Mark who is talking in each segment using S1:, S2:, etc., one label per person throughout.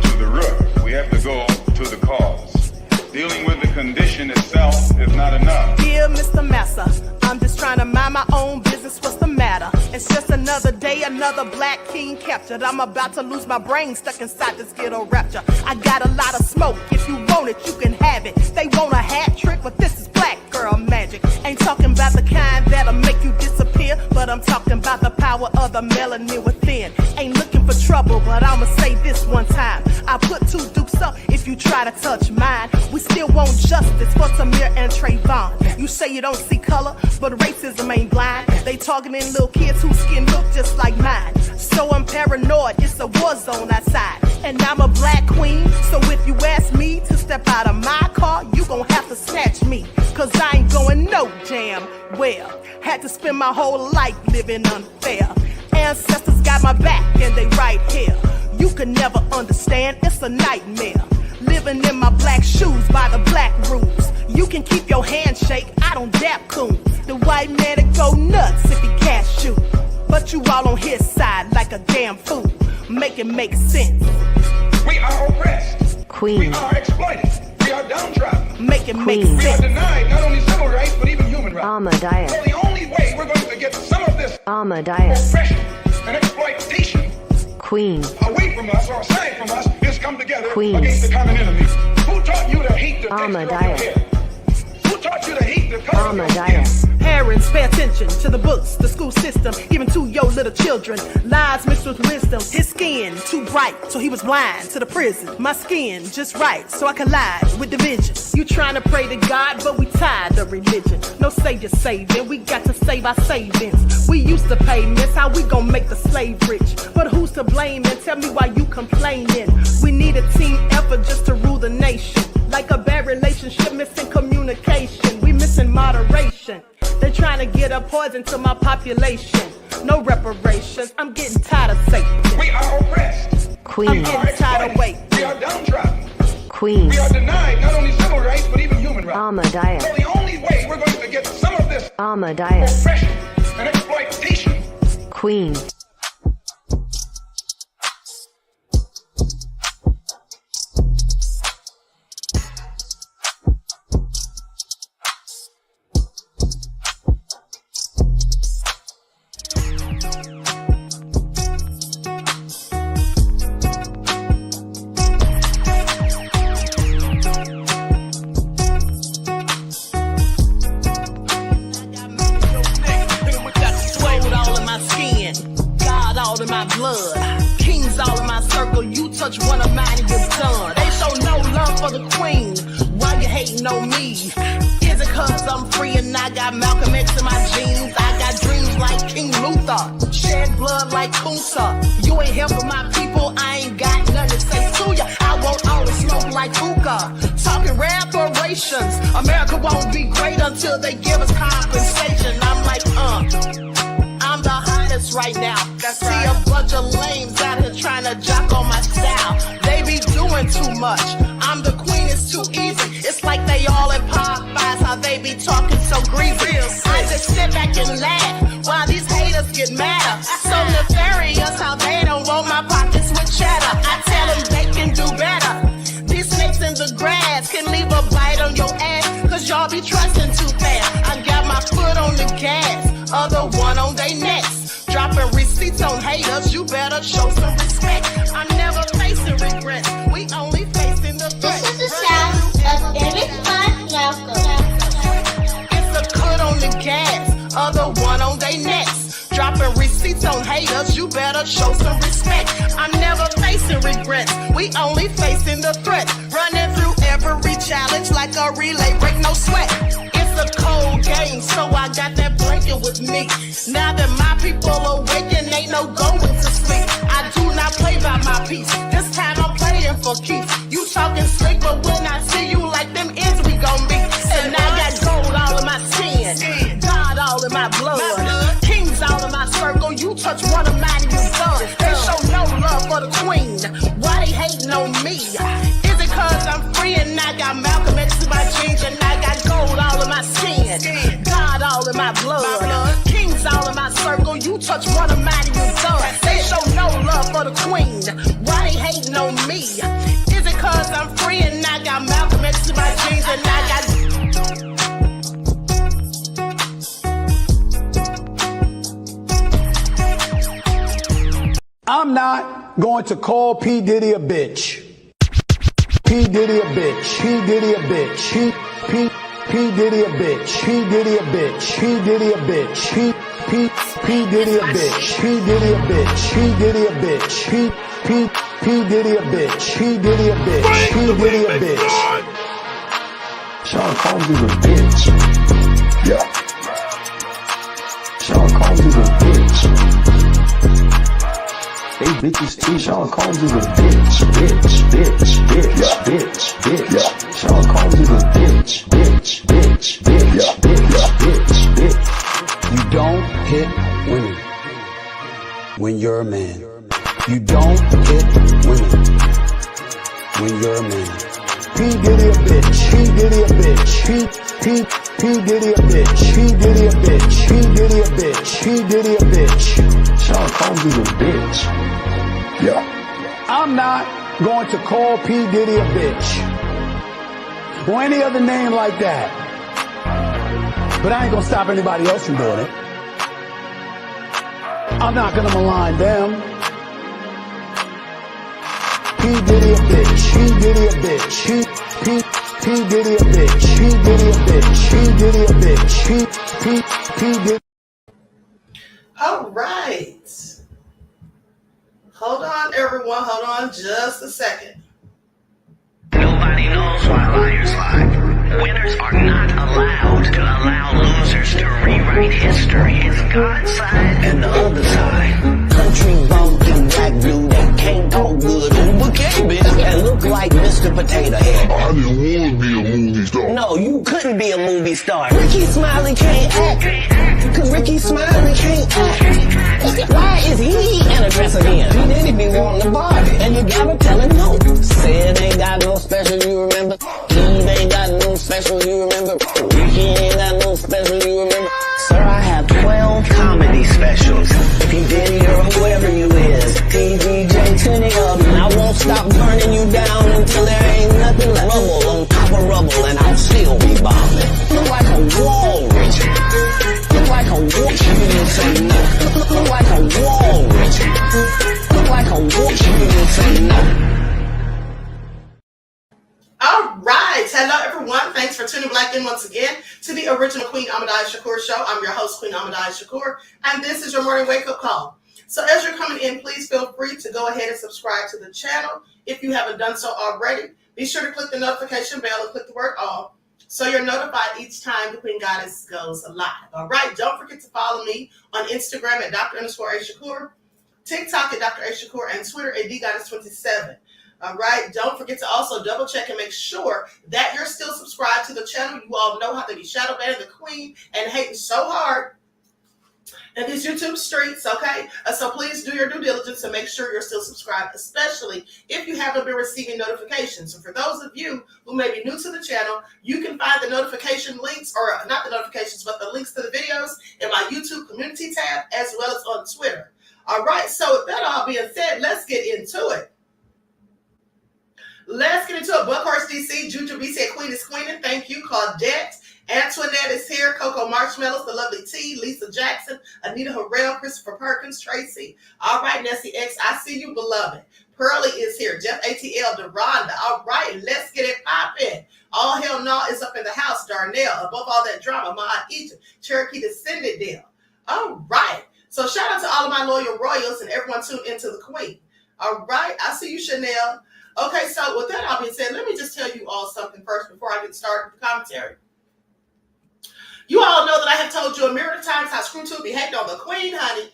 S1: to the root. We have to go to the cause. Dealing with the condition itself is not enough.
S2: Dear Mr. Massa, I'm just trying to mind my own business. What's the matter? It's just another day, another black king captured. I'm about to lose my brain, stuck inside this ghetto rapture. I got a lot of smoke. If you want it, you can have it. They want a hat trick, but this is black girl magic. Ain't talking about the kind that'll make you disappear, but I'm talking about the power of the melanin within. Ain't looking for trouble, but I'ma say this one time. I put 2 dukes up if you try to touch mine. We still want justice for Tamir and Trayvon. You say you don't see color, but racism ain't blind. They targeting little kids whose skin look just like mine. So I'm paranoid, it's a war zone outside. And I'm a black queen, so if you ask me to step out of my car, you gon' have to snatch me. Cause I ain't going no damn well. Had to spend my whole life living unfair. Ancestors got my back and they right here. You can never understand, it's a nightmare. Living in my black shoes by the black rules. You can keep your handshake, I don't dap coons. The white man that go nuts if he cash you. But you all on his side like a damn fool. Make it make sense.
S1: We are oppressed.
S3: Queen.
S1: We are exploited. We are downtrodden.
S2: Make it make sense.
S1: We are denied not only civil rights, but even human rights.
S3: Ahmadiyyah.
S1: So the only way we're going to get some of this
S3: Ahmadiyyah.
S1: oppression and exploitation
S3: Queen.
S1: away from us or aside from us is come together
S3: Queen.
S1: against the common enemy. Who taught you to hate the texture of your
S3: Ahmadiyyah.
S1: hair? Who taught you to hate the color of your
S3: Ahmadiyyah.
S1: skin?
S2: Parents, pay attention to the books, the school system, even to your little children. Lies mixed with wisdom. His skin too bright, so he was blind to the prison. My skin just right, so I collide with division. You trying to pray to God, but we tired of religion. No savior saving, we got to save our savings. We used to pay miss, how we gon' make the slave rich? But who's to blame, and tell me why you complaining? We need a team effort just to rule the nation. Like a bad relationship, missing communication. We missing moderation. They're trying to get a poison to my population. No reparations, I'm getting tired of Satan.
S1: We are oppressed.
S3: Queen.
S2: I'm getting tired of waiting.
S1: We are downtrodden.
S3: Queen.
S1: We are denied not only civil rights, but even human rights.
S3: Ahmadiyyah.
S1: So the only way we're going to get some of this
S3: Ahmadiyyah.
S1: oppression and exploitation.
S3: Queen.
S2: In my blood, kings all in my circle. You touch one of mine and you're done. They show no love for the queen. Why you hating on me? Is it cause I'm free and I got Malcolm X in my jeans? I got dreams like King Luther, shed blood like Kunta. You ain't helping my people, I ain't got nothing to say to ya. I want all the smoke like hookah. Talking reparations, America won't be great until they give us compensation. I'm like, I'm the hottest right now. See a bunch of lames out here trying to jock on my style. They be doing too much. I'm the queen, it's too easy. It's like they all in Popeyes, how they be talking so greasy. I just sit back and laugh while these haters get mad. So nefarious how they don't want my pockets with cheddar. I tell them they can do better. These snakes in the grass can leave a bite on your ass, cause y'all be trusting too fast. I got my foot on the gas, other one on they necks. Dropping receipts on haters, you better show some respect. I'm never facing regrets, we only facing the threat.
S4: This is the sound of
S2: It's a cut on the gas, other one on they necks. Dropping receipts on haters, you better show some respect. I'm never facing regrets, we only facing the threat. Running through every challenge like a relay, break no sweat. It's a cold game, so I got that blanket with me. Now that my people awaken, ain't no going to sleep. I do not play by my piece, this time I'm playing for keeps. You talking slick, but when I see you like them ends, we gon' meet. And I got gold all in my skin, God all in my blood, kings all in my circle. You touch one of mine, you done. They show no love for the queen, why they hating on me? Is it cause I'm free and I got Malcolm X in my jeans and I got gold all in my skin, God all in my blood, kings all in my circle. You touch one of mine and you done. They show no love for the queen. Why they hating on me? Is it cause I'm free and I got Malcolm X in my jeans and I got...
S4: I'm not going to call P. Diddy a bitch. P. Diddy a bitch. P. Diddy a bitch. P. Diddy a bitch. P. Diddy a bitch. P. Diddy a bitch. P. Diddy a bitch. P. Diddy a bitch. P. Diddy a bitch. P. Diddy a bitch. P. Diddy a bitch. P. Diddy a bitch.
S5: Sean Combs is a bitch. Yeah. Sean Combs is a bitch. They bitches too. Sean Combs is a bitch. Yeah. Sean Combs is a bitch.
S4: You don't hit women when you're a man. You don't hit women when you're a man. P. Diddy a bitch. P. Diddy a bitch. P. Diddy a bitch. P. Diddy a bitch. P. Diddy a bitch. P. Diddy a bitch.
S5: Sean Combs is a bitch. Yeah.
S4: I'm not going to call P. Diddy a bitch or any other name like that. But I ain't gonna stop anybody else from doing it. I'm not gonna malign them. P. Diddy a bitch. P. Diddy a bitch. P. Diddy a bitch. P. Diddy a bitch. P. Diddy a bitch. P. Diddy.
S2: All right. Hold on, everyone. Hold on just a second.
S6: Nobody knows why liars lie. Winners are not allowed to allow losers to rewrite history. It's God's side and the other side. Country bumpkin black dude that can't talk good. Okay, bitch, and look like Mr. Potato Head.
S5: I didn't want to be a movie star.
S6: No, you couldn't be a movie star. Ricky Smiley can't act. Cause Ricky Smiley can't act. Why is he in a dress again? He didn't be wanting to Barbie. And you gotta tell him no. Said ain't got no special, you remember. Eve ain't got no special, you remember. Ricky ain't got no special, you remember. Sir, I have 12 comedy specials. P. Diddy or whoever you is. PDJ, 10 of them. I won't stop burning you down until there ain't nothing left. Rubble on top of rubble and I'll still be bombing. Look like a wall, Richard. Look like a wall. You didn't say no. Look like a wall, Richard. Look like a wall. You didn't say no.
S2: All right. Hello, everyone. Thanks for tuning back in once again to the original Queen Ahmadiyyah Shakur show. I'm your host, Queen Ahmadiyyah Shakur, and this is your morning wake-up call. So as you're coming in, please feel free to go ahead and subscribe to the channel if you haven't done so already. Be sure to click the notification bell and click the word all so you're notified each time the Queen Goddess goes live. All right. Don't forget to follow me on Instagram at Dr._A_Shakur, TikTok at Dr. A Shakur, and Twitter at DGoddess27. All right. Don't forget to also double check and make sure that you're still subscribed to the channel. You all know how to be shadow banning the queen and hating so hard in these YouTube streets, okay? So please do your due diligence and make sure you're still subscribed, especially if you haven't been receiving notifications. So for those of you who may be new to the channel, you can find the notification links, or not the notifications, but the links to the videos in my YouTube community tab, as well as on Twitter. All right. So with that all being said, let's get into it. Let's get into it. Buckhorst, DC, Juju B said Queen is queening. Thank you. Claudette. Antoinette is here. Coco Marshmallows, the lovely T. Lisa Jackson, Anita Harrell, Christopher Perkins, Tracy. All right, Nessie X, I see you, beloved. Pearly is here. Jeff ATL, Deronda. All right, let's get it poppin'. All hell no is up in the house. Darnell, above all that drama. Mahat Egypt, Cherokee Descended Dale. All right. So shout out to all of my loyal royals and everyone tuned into the Queen. All right, I see you, Chanel. Okay, so with that all being said, let me just tell you all something first before I get started with the commentary. You all know that I have told you a myriad of times how Screwtube be hating on the Queen, honey.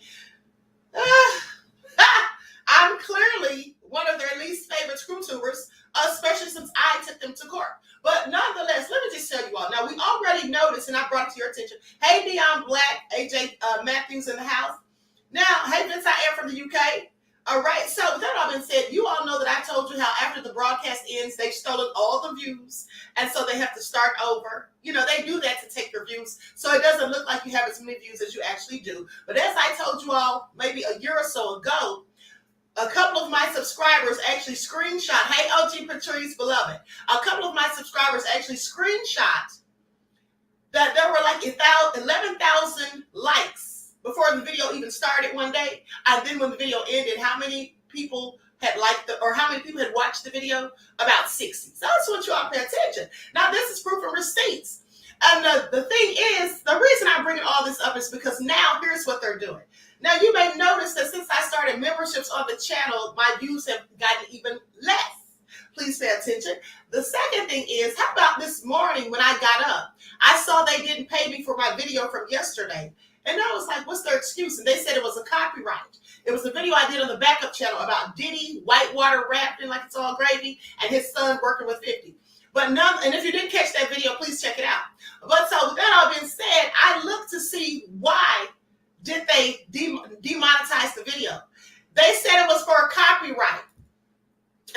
S2: I'm clearly one of their least favorite Screwtubers, especially since I took them to court. But nonetheless, let me just tell you all. Now, we already noticed, and I brought it to your attention. Hey, Neon Black, AJ Matthews in the house. Now, hey, Vince, I am from the UK. All right, so with that all been said, you all know that I told you how after the broadcast ends, they've stolen all the views, and so they have to start over. You know, they do that to take your views, so it doesn't look like you have as many views as you actually do. But as I told you all maybe a year or so ago, a couple of my subscribers actually screenshot, hey OG Patrice, beloved, a couple of my subscribers actually screenshot that there were like 11,000 likes before the video even started one day. And then when the video ended, how many people had liked or how many people had watched the video? About 60. So I just want you all to pay attention. Now this is proof and receipts. And the thing is, the reason I'm bringing all this up is because now here's what they're doing. Now you may notice that since I started memberships on the channel, my views have gotten even less. Please pay attention. The second thing is, how about this morning when I got up, I saw they didn't pay me for my video from yesterday. And I was like, what's their excuse? And they said it was a copyright. It was a video I did on the backup channel about Diddy, whitewater rafting like it's all gravy, and his son working with 50. But none, and if you didn't catch that video, please check it out. But so with that all being said, I looked to see why did they demonetize the video. They said it was for a copyright.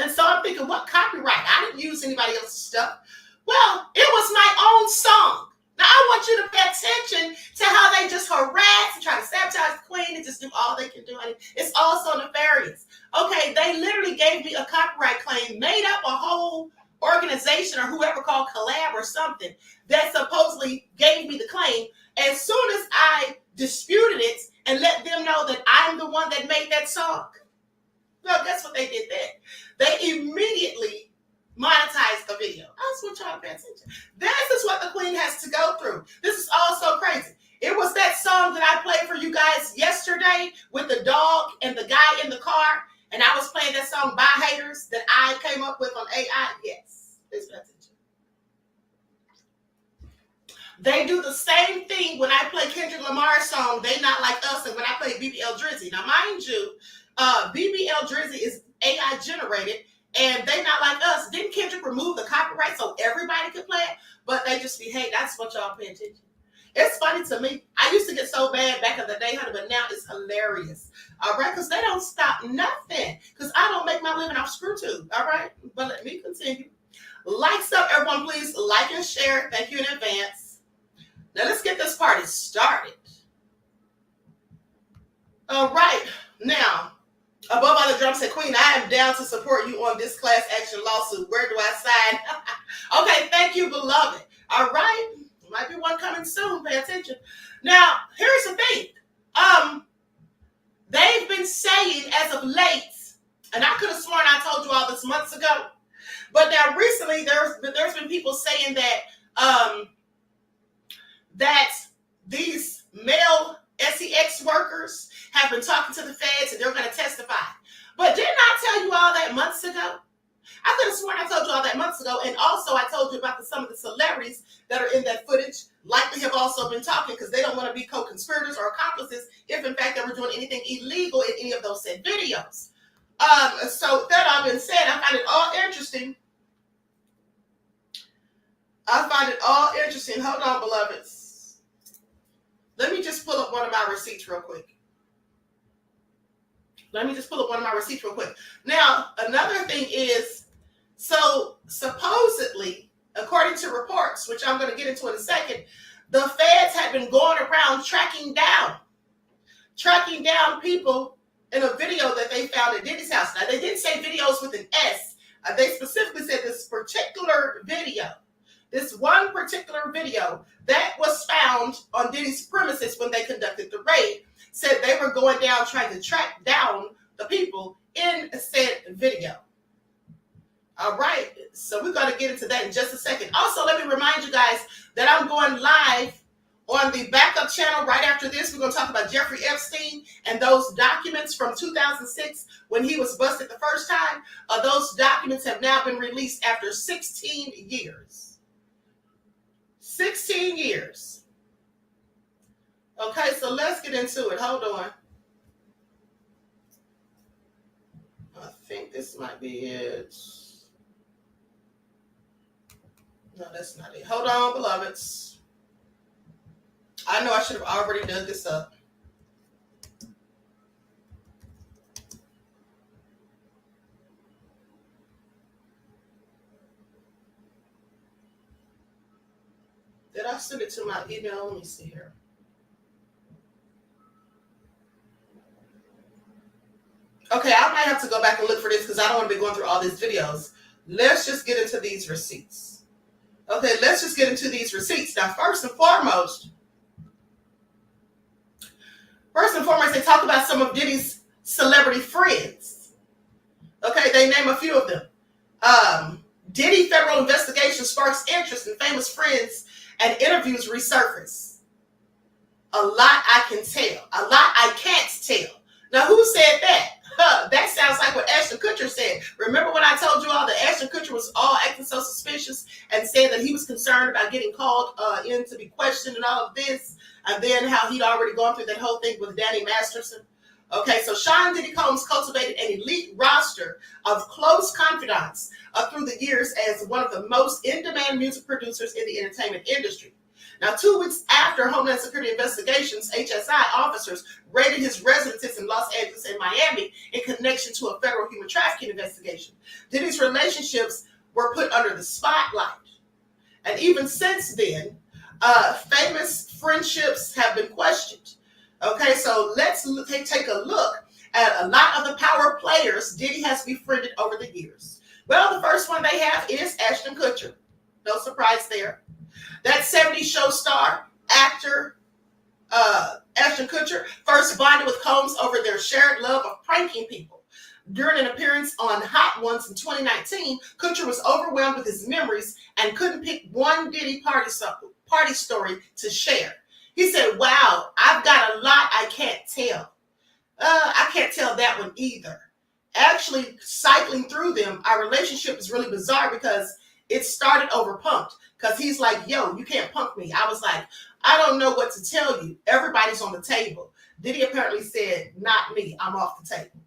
S2: And so I'm thinking, what copyright? I didn't use anybody else's stuff. Well, it was my own song. Now, I want you to pay attention to how they just harass and try to sabotage the queen and just do all they can do. I mean, it's also nefarious. Okay, they literally gave me a copyright claim, made up a whole organization or whoever called Collab or something that supposedly gave me the claim. As soon as I disputed it and let them know that I'm the one that made that song, well, guess what they did then? They immediately monetize the video. I just want y'all to pay attention. This is what the queen has to go through. This is all so crazy. It was that song that I played for you guys yesterday with the dog and the guy in the car, and I was playing that song by haters that I came up with on AI. Yes, please pay attention. They do the same thing when I play Kendrick Lamar's song, They Not Like Us, and when I play BBL Drizzy. Now, mind you, BBL Drizzy is AI generated, and They Not Like Us. Didn't Kendrick remove the copyright so everybody could play it? But they just be hating. I just want y'all to pay attention. It's funny to me. I used to get so bad back in the day, honey, but now it's hilarious. All right, because they don't stop nothing. Because I don't make my living off ScrewTube. All right, but let me continue. Likes up, everyone, please like and share. Thank you in advance. Now let's get this party started. All right, now. Above all the drums said, Queen, I am down to support you on this class action lawsuit. Where do I sign? Okay, thank you, beloved. All right. Might be one coming soon. Pay attention. Now, here's the thing. They've been saying as of late, and I could have sworn I told you all this months ago, but now recently there's been people saying that that these male SEX workers have been talking to the feds and they're going to testify. But didn't I tell you all that months ago? I could have sworn I told you all that months ago. And also I told you about some of the celebrities that are in that footage likely have also been talking because they don't want to be co-conspirators or accomplices if in fact they were doing anything illegal in any of those said videos. So that all been said, I find it all interesting. Hold on, beloveds. Let me just pull up one of my receipts real quick. Now, another thing is, so supposedly, according to reports, which I'm going to get into in a second, the feds had been going around tracking down people in a video that they found at Diddy's house. Now, they didn't say videos with an S. They specifically said this particular video. This one particular video that was found on Diddy's premises when they conducted the raid said they were going down trying to track down the people in said video. All right, so we're going to get into that in just a second. Also, let me remind you guys that I'm going live on the backup channel right after this. We're going to talk about Jeffrey Epstein and those documents from 2006 when he was busted the first time. Those documents have now been released after 16 years. 16 years. Okay, so let's get into it. Hold on. I think this might be it. No, that's not it. Hold on, beloveds. I know I should have already dug this up. Did I send it to my email? Let me see here. Okay, I might have to go back and look for this because I don't want to be going through all these videos. Let's just get into these receipts. Okay, let's just get into these receipts. Now, first and foremost, they talk about some of Diddy's celebrity friends. Okay, they name a few of them. Diddy federal investigation sparks interest in famous friends and interviews resurface. A lot I can tell. A lot I can't tell. Now, who said that? That sounds like what Ashton Kutcher said. Remember when I told you all that Ashton Kutcher was all acting so suspicious and saying that he was concerned about getting called in to be questioned and all of this, and then how he'd already gone through that whole thing with Danny Masterson? Okay, so Sean Diddy Combs cultivated an elite roster of close confidants through the years as one of the most in-demand music producers in the entertainment industry. Now, 2 weeks after Homeland Security investigations, HSI officers raided his residences in Los Angeles and Miami in connection to a federal human trafficking investigation. Diddy's relationships were put under the spotlight. And even since then, famous friendships have been questioned. Okay, so let's take a look at a lot of the power players Diddy has befriended over the years. Well, the first one they have is Ashton Kutcher. No surprise there. That 70s show star, actor, Ashton Kutcher, first bonded with Combs over their shared love of pranking people. During an appearance on Hot Ones in 2019, Kutcher was overwhelmed with his memories and couldn't pick one Diddy party story to share. He said, "Wow, I've got a lot I can't tell. I can't tell that one either." Actually, cycling through them, our relationship is really bizarre because it started over punked. Because he's like, "Yo, you can't punk me." I was like, "I don't know what to tell you. Everybody's on the table." Diddy apparently said, "Not me. I'm off the table."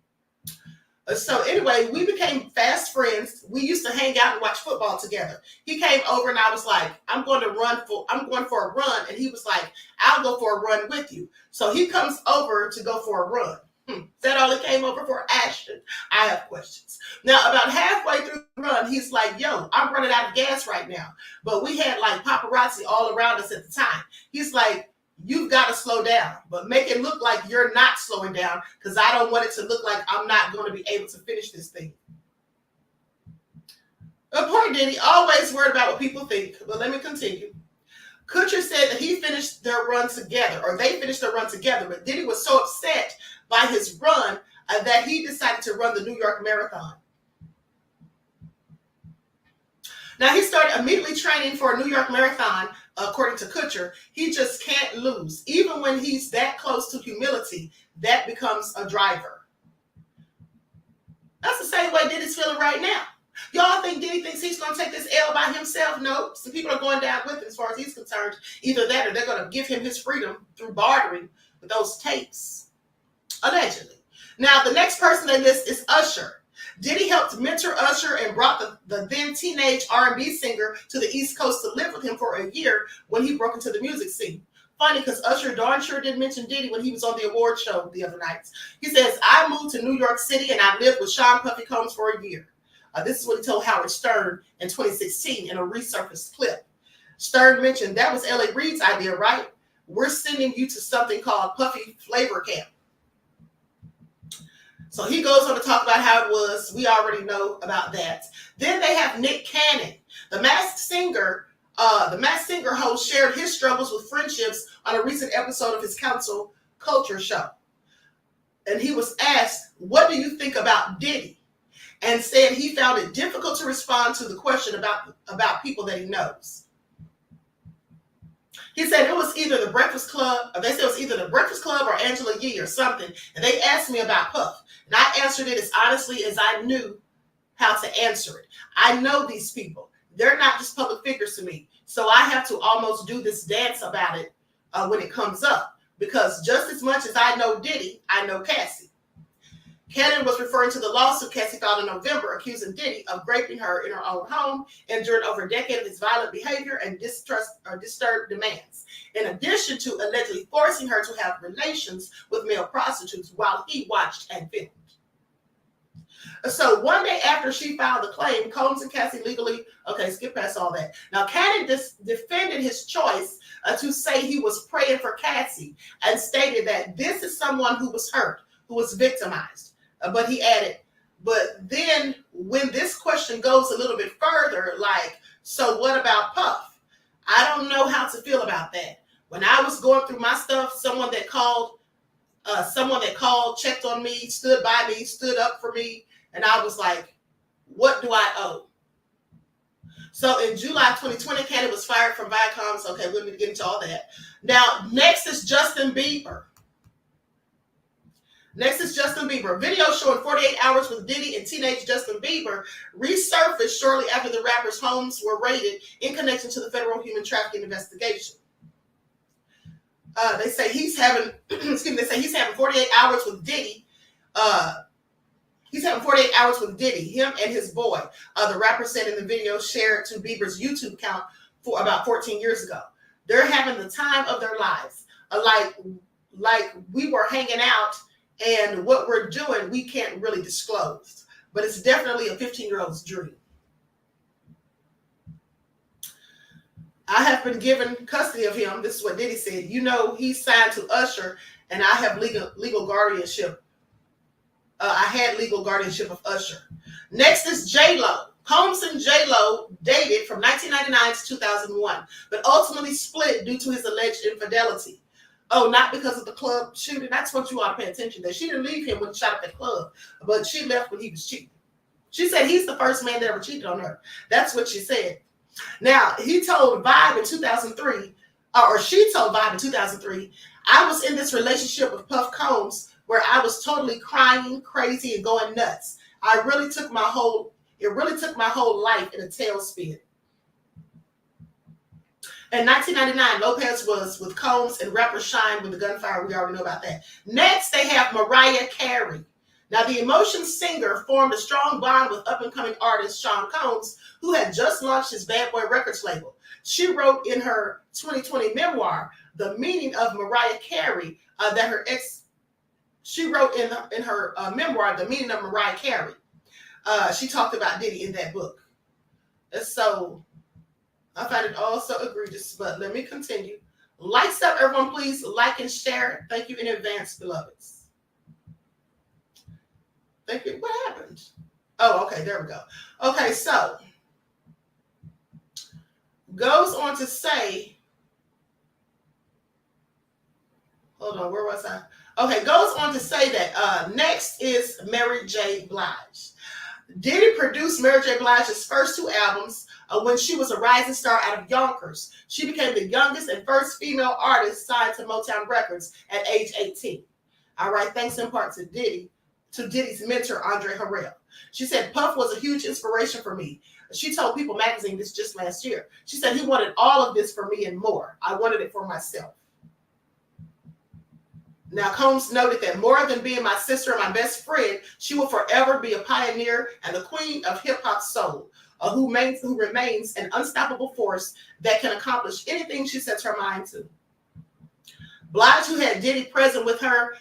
S2: So anyway, we became fast friends. We used to hang out and watch football together. He came over and I was like, I'm going for a run. And he was like, "I'll go for a run with you." So he comes over to go for a run. Is that all he came over for, Ashton? I have questions. Now, about halfway through the run, he's like, "Yo, I'm running out of gas right now." But we had like paparazzi all around us at the time. He's like, "You've got to slow down, but make it look like you're not slowing down because I don't want it to look like I'm not going to be able to finish this thing." Poor Diddy, always worried about what people think. But let me continue. Kutcher said that they finished their run together, but Diddy was so upset by his run that he decided to run the New York Marathon. Now, he started immediately training for a New York Marathon, according to Kutcher. He just can't lose. Even when he's that close to humility, that becomes a driver. That's the same way Diddy's feeling right now. Y'all think Diddy thinks he's going to take this L by himself? No. Some people are going down with him as far as he's concerned. Either that or they're going to give him his freedom through bartering with those tapes. Allegedly. Now, the next person they list is Usher. Diddy helped mentor Usher and brought the then teenage R&B singer to the East Coast to live with him for a year when he broke into the music scene. Funny, because Usher darn sure didn't mention Diddy when he was on the award show the other night. He says, "I moved to New York City and I lived with Sean Puffy Combs for a year." This is what he told Howard Stern in 2016 in a resurfaced clip. Stern mentioned, "That was L.A. Reid's idea, right? We're sending you to something called Puffy Flavor Camp." So he goes on to talk about how it was. We already know about that. Then they have Nick Cannon, the Masked Singer. The Masked Singer host shared his struggles with friendships on a recent episode of his Council Culture show. And he was asked, "What do you think about Diddy?" And said he found it difficult to respond to the question about people that he knows. He said it was either the Breakfast Club, or they said it was either the Breakfast Club or Angela Yee or something. And they asked me about Puff. And I answered it as honestly as I knew how to answer it. I know these people. They're not just public figures to me. So I have to almost do this dance about it when it comes up. Because just as much as I know Diddy, I know Cassie. Cannon was referring to the lawsuit Cassie filed in November accusing Diddy of raping her in her own home, enduring over a decade of his violent behavior and disturbed demands, in addition to allegedly forcing her to have relations with male prostitutes while he watched and filmed. So one day after she filed the claim, Combs and Cassie legally, okay, skip past all that. Now, Cannon defended his choice to say he was praying for Cassie and stated that this is someone who was hurt, who was victimized. But he added, but then when this question goes a little bit further, like, so what about Puff? I don't know how to feel about that. When I was going through my stuff, someone that called, checked on me, stood by me, stood up for me, and I was like, what do I owe? So in July 2020, Cannon was fired from Viacom. Okay, we're going to get into all that. Now, next is Justin Bieber. Video showing 48 hours with Diddy and teenage Justin Bieber resurfaced shortly after the rapper's homes were raided in connection to the federal human trafficking investigation. They say he's having, they say he's having 48 hours with Diddy. He's having 48 hours with Diddy, him and his boy. The rapper said in the video shared to Bieber's YouTube account for about 14 years ago. They're having the time of their lives. Like we were hanging out, and what we're doing, we can't really disclose. But it's definitely a 15-year-old's dream. I have been given custody of him. This is what Diddy said. You know, he's signed to Usher, and I have legal guardianship. I had legal guardianship of Usher. Next is J-Lo. Combs and J-Lo dated from 1999 to 2001, but ultimately split due to his alleged infidelity. Oh, not because of the club shooting. That's what you ought to pay attention to. She didn't leave him when he shot up at the club, but she left when he was cheating. She said he's the first man that ever cheated on her. That's what she said. Now, he told Vibe in 2003, or she told Vibe in 2003, I was in this relationship with Puff Combs where I was totally crying, crazy, and going nuts. It really took my whole life in a tailspin. In 1999, Lopez was with Combs and rapper Shine with the gunfire. We already know about that. Next, they have Mariah Carey. Now, the Emotion singer formed a strong bond with up-and-coming artist Sean Combs, who had just launched his Bad Boy Records label. She wrote in her 2020 memoir, The Meaning of Mariah Carey, She wrote in her memoir, The Meaning of Mariah Carey. She talked about Diddy in that book. And so I find it all so egregious, but let me continue. Likes up, everyone, please like and share. Thank you in advance, beloveds. Thank you. What happened? Oh, okay, there we go. Okay, so goes on to say, hold on, where was I? Okay, goes on to say that next is Mary J. Blige. Diddy produced Mary J. Blige's first two albums when she was a rising star out of Yonkers. She became the youngest and first female artist signed to Motown Records at age 18. All right, thanks in part to Diddy's mentor, Andre Harrell. She said, Puff was a huge inspiration for me. She told People magazine this just last year. She said, he wanted all of this for me and more. I wanted it for myself. Now, Combs noted that more than being my sister and my best friend, she will forever be a pioneer and the queen of hip-hop soul, who remains an unstoppable force that can accomplish anything she sets her mind to. Blige, who had Diddy present with her,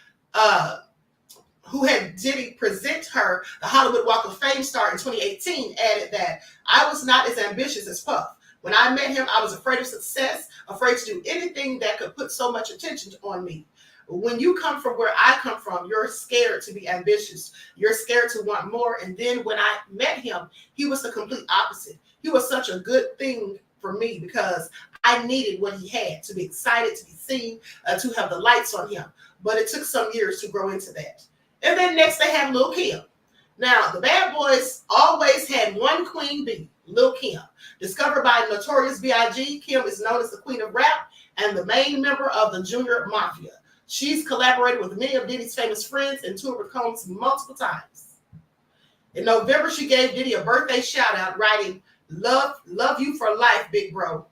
S2: who had Diddy present her the Hollywood Walk of Fame star in 2018, added that I was not as ambitious as Puff. When I met him, I was afraid of success, afraid to do anything that could put so much attention on me. When you come from where I come from, you're scared to be ambitious. You're scared to want more. And then when I met him, he was the complete opposite. He was such a good thing for me because I needed what he had to be excited, to be seen, to have the lights on him. But it took some years to grow into that. And then next they have Lil' Kim. Now, the Bad Boys always had one queen bee, Lil' Kim. Discovered by Notorious B.I.G., Kim is known as the queen of rap and the main member of the Junior Mafia. She's collaborated with many of Diddy's famous friends and toured with Combs multiple times. In November, she gave Diddy a birthday shout-out, writing, love you for life, big bro.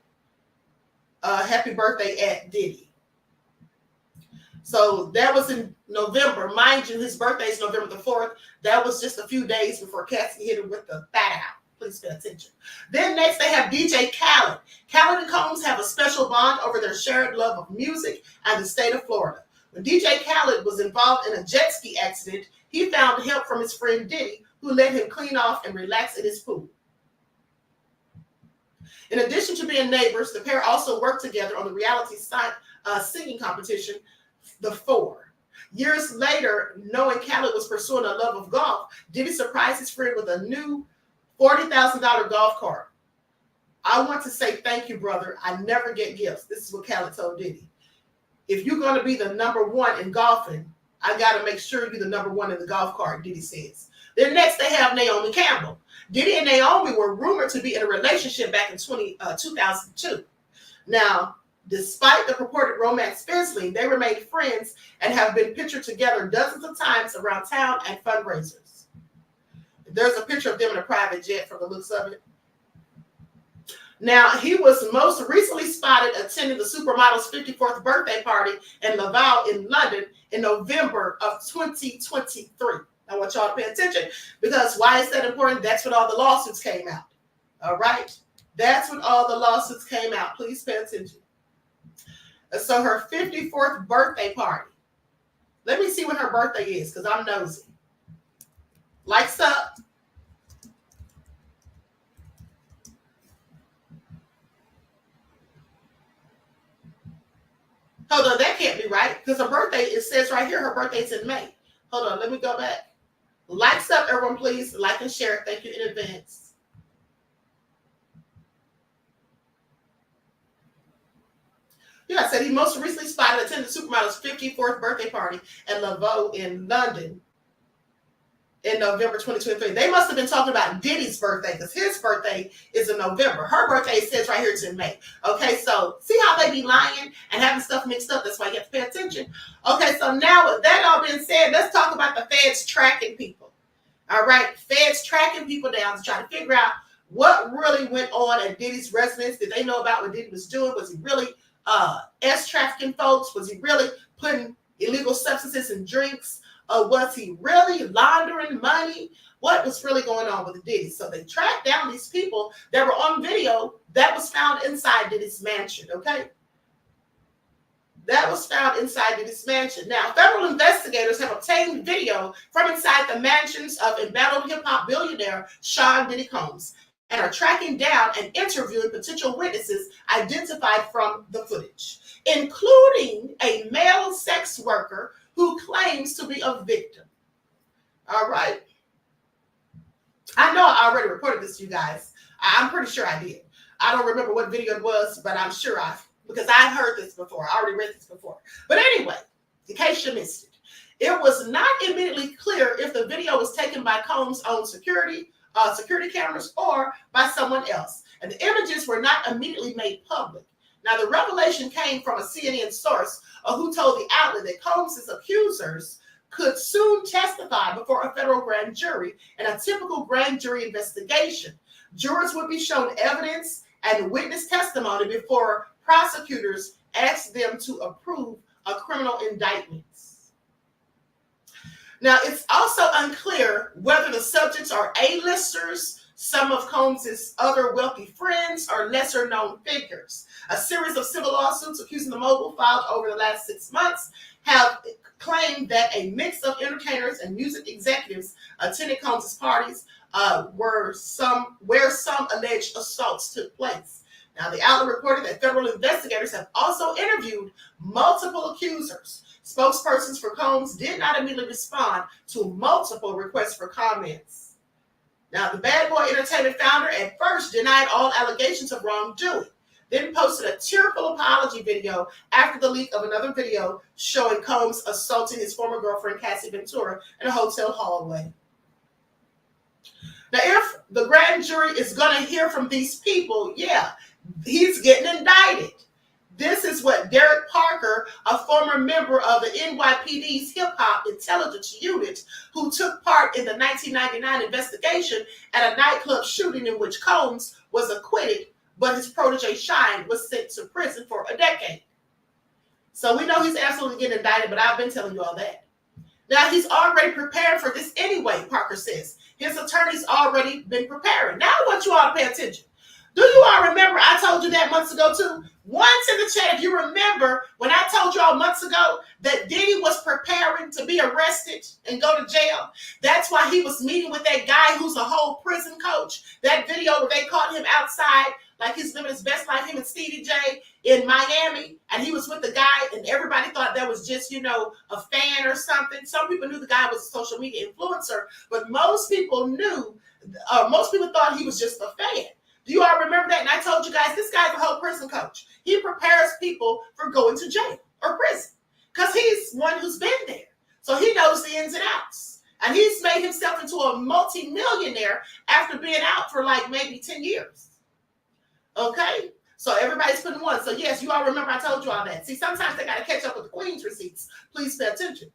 S2: Happy birthday at Diddy. So that was in November. Mind you, his birthday is November the 4th. That was just a few days before Cassie hit him with the fat out. Please pay attention. Then next they have DJ Khaled. Khaled and Combs have a special bond over their shared love of music and the state of Florida. When DJ Khaled was involved in a jet ski accident, he found help from his friend Diddy, who let him clean off and relax in his pool. In addition to being neighbors, the pair also worked together on the reality singing competition, The Four. Years later, knowing Khaled was pursuing a love of golf, Diddy surprised his friend with a new $40,000 golf cart. I want to say thank you, brother. I never get gifts. This is what Khaled told Diddy. If you're going to be the number one in golfing, I got to make sure you're the number one in the golf cart, Diddy says. Then next they have Naomi Campbell. Diddy and Naomi were rumored to be in a relationship back in 2002. Now, despite the purported romance fizzling, they remained friends and have been pictured together dozens of times around town at fundraisers. There's a picture of them in a private jet from the looks of it. Now, he was most recently spotted attending the supermodel's 54th birthday party in Laval in London in November of 2023. I want y'all to pay attention because why is that important? That's when all the lawsuits came out. All right? That's when all the lawsuits came out. Please pay attention. So her 54th birthday party. Let me see when her birthday is because I'm nosy. Likes up. Hold on, that can't be right because her birthday, it says right here, her birthday's in May. Hold on, let me go back. Likes up, everyone, please. Like and share. Thank you in advance. Yeah, I said he most recently spotted attending the supermodel's 54th birthday party at Laveau in London in November 2023. They must have been talking about Diddy's birthday because his birthday is in November. Her birthday says right here it's in May. Okay, so see how they be lying and having stuff mixed up? That's why you have to pay attention. Okay, so now with that all being said, let's talk about the feds tracking people. All right, feds tracking people down to try to figure out what really went on at Diddy's residence. Did they know about what Diddy was doing? Was he really trafficking folks? Was he really putting illegal substances in drinks? Was he really laundering money? What was really going on with Diddy? So they tracked down these people that were on video that was found inside Diddy's mansion, okay? That was found inside Diddy's mansion. Now, federal investigators have obtained video from inside the mansions of embattled hip-hop billionaire Sean Diddy Combs and are tracking down and interviewing potential witnesses identified from the footage, including a male sex worker who claims to be a victim. All right. I know I already reported this to you guys. I'm pretty sure I did. I don't remember what video it was, but I'm sure because I've heard this before. I already read this before. But anyway, in case you missed it, it was not immediately clear if the video was taken by Combs' own security cameras or by someone else. And the images were not immediately made public. Now, the revelation came from a CNN source who told the outlet that Combs' accusers could soon testify before a federal grand jury in a typical grand jury investigation. Jurors would be shown evidence and witness testimony before prosecutors asked them to approve a criminal indictment. Now, it's also unclear whether the subjects are A-listers, some of Combs' other wealthy friends, or lesser-known figures. A series of civil lawsuits accusing the mogul filed over the last 6 months have claimed that a mix of entertainers and music executives attended Combs' parties where some alleged assaults took place. Now, the outlet reported that federal investigators have also interviewed multiple accusers. Spokespersons for Combs did not immediately respond to multiple requests for comments. Now, the Bad Boy Entertainment founder at first denied all allegations of wrongdoing, then posted a tearful apology video after the leak of another video showing Combs assaulting his former girlfriend, Cassie Ventura, in a hotel hallway. Now, if the grand jury is going to hear from these people, yeah, he's getting indicted. This is what Derek Parker, a former member of the NYPD's hip-hop intelligence unit, who took part in the 1999 investigation at a nightclub shooting in which Combs was acquitted, but his protege Shine was sent to prison for a decade. So we know he's absolutely getting indicted, but I've been telling you all that. Now, he's already prepared for this anyway, Parker says. His attorney's already been preparing. Now I want you all to pay attention.
S7: Do you all remember I told you that months ago too? Once in the chat, if you remember when I told y'all months ago that Diddy was preparing to be arrested and go to jail. That's why he was meeting with that guy who's a whole prison coach. That video where they caught him outside like he's living his best life, him and Stevie J in Miami, and he was with the guy, and everybody thought that was just, a fan or something. Some people knew the guy was a social media influencer, but most people thought he was just a fan. Do you all remember that? And I told you guys, this guy's a whole prison coach. He prepares people for going to jail or prison because he's one who's been there. So he knows the ins and outs. And he's made himself into a multi-millionaire after being out for like maybe 10 years. Okay? So everybody's putting one. So yes, you all remember I told you all that. See, sometimes they got to catch up with the Queen's receipts. Please pay attention.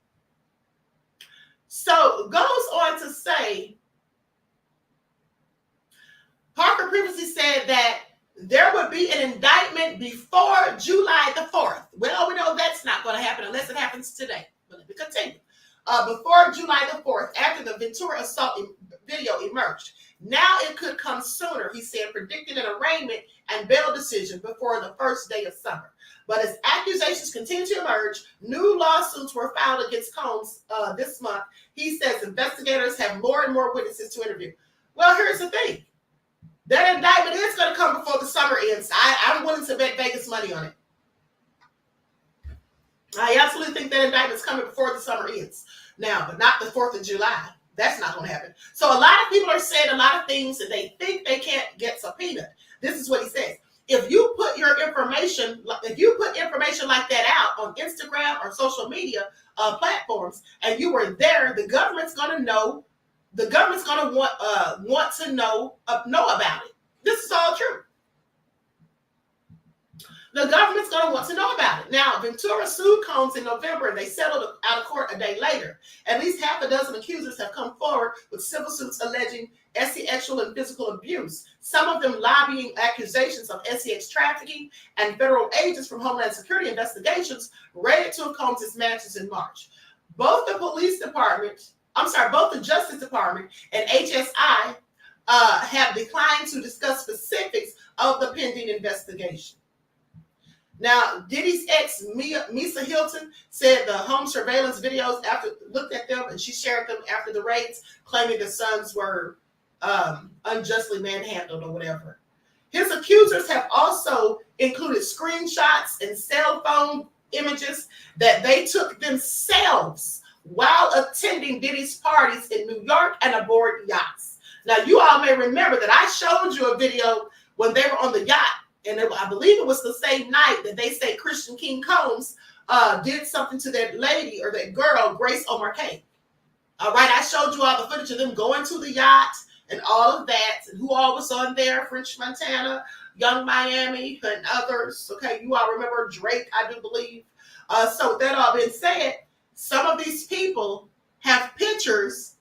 S7: So goes on to say, Parker previously said that there would be an indictment before July the 4th. Well, we know that's not going to happen unless it happens today. But let me continue. Before July the 4th, after the Ventura assault video emerged. Now it could come sooner, he said, predicting an arraignment and bail decision before the first day of summer. But as accusations continue to emerge, new lawsuits were filed against Combs this month. He says investigators have more and more witnesses to interview. Well, here's the thing. That indictment is going to come before the summer ends. I'm willing to bet Vegas money on it. I absolutely think that indictment's coming before the summer ends. Now, but not the 4th of July. That's not going to happen. So a lot of people are saying a lot of things that they think they can't get subpoenaed. This is what he says. If you put information like that out on Instagram or social media platforms, and you were there, the government's going to know. The government's going to want to know about it. This is all true. The government's going to want to know about it. Now, Ventura sued Combs in November, and they settled out of court a day later. At least half a dozen accusers have come forward with civil suits alleging sexual and physical abuse, some of them lobbying accusations of sex trafficking, and federal agents from Homeland Security investigations raided two of Combs' mansions in March. Both the Justice Department and HSI have declined to discuss specifics of the pending investigation. Now, Diddy's ex, Misa Hilton, said the home surveillance videos looked at them and she shared them after the raids, claiming the sons were unjustly manhandled or whatever. His accusers have also included screenshots and cell phone images that they took themselves while attending Diddy's parties in New York and aboard yachts. Now, you all may remember that I showed you a video when they were on the yacht, and I believe it was the same night that they say Christian King Combs did something to that lady or that girl, Grace O'Marcaigh. All right, I showed you all the footage of them going to the yacht and all of that, and who all was on there, French Montana, Young Miami, and others. Okay, you all remember Drake, I do believe. So with that all being said, some of these people have pictures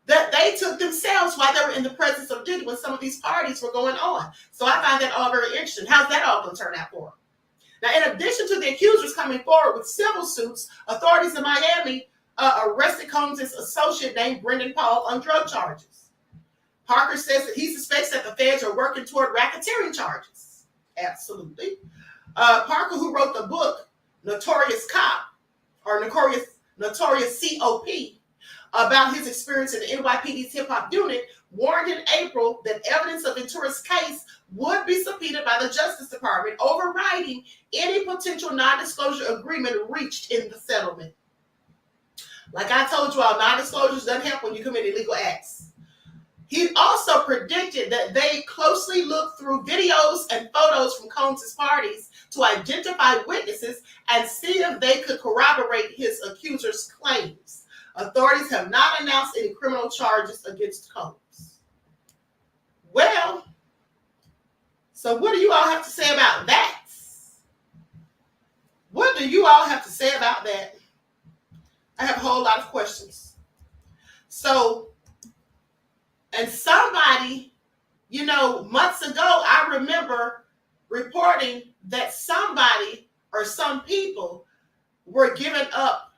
S7: that they took themselves while they were in the presence of Diddy when some of these parties were going on. So I find that all very interesting. How's that all going to turn out for them? Now, in addition to the accusers coming forward with civil suits, authorities in Miami arrested Combs' associate named Brendan Paul on drug charges. Parker says that he suspects that the feds are working toward racketeering charges. Absolutely. Parker, who wrote the book Notorious Cop, or Notorious COP, about his experience in the NYPD's hip-hop unit, warned in April that evidence of Ventura's case would be subpoenaed by the Justice Department, overriding any potential non-disclosure agreement reached in the settlement. Like I told you all, non-disclosures doesn't help when you commit illegal acts. He also predicted that they closely look through videos and photos from Combs' parties to identify witnesses and see if they could corroborate his accusers' claims. Authorities have not announced any criminal charges against Combs. Well, so what do you all have to say about that? What do you all have to say about that? I have a whole lot of questions. So, and somebody, months ago, I remember reporting that somebody or some people were giving up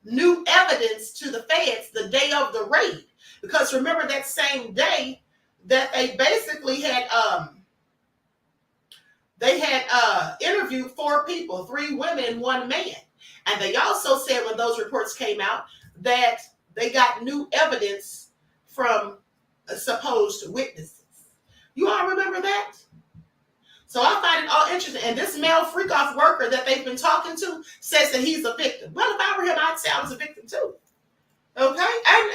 S7: new evidence to the feds the day of the raid. Because remember that same day that they basically had they had interviewed 4 people, 3 women and 1 man. And they also said when those reports came out that they got new evidence from supposed witnesses. You all remember that? So I find it all interesting. And this male freak-off worker that they've been talking to says that he's a victim. Well, if I were him, I'd say I was a victim too. Okay?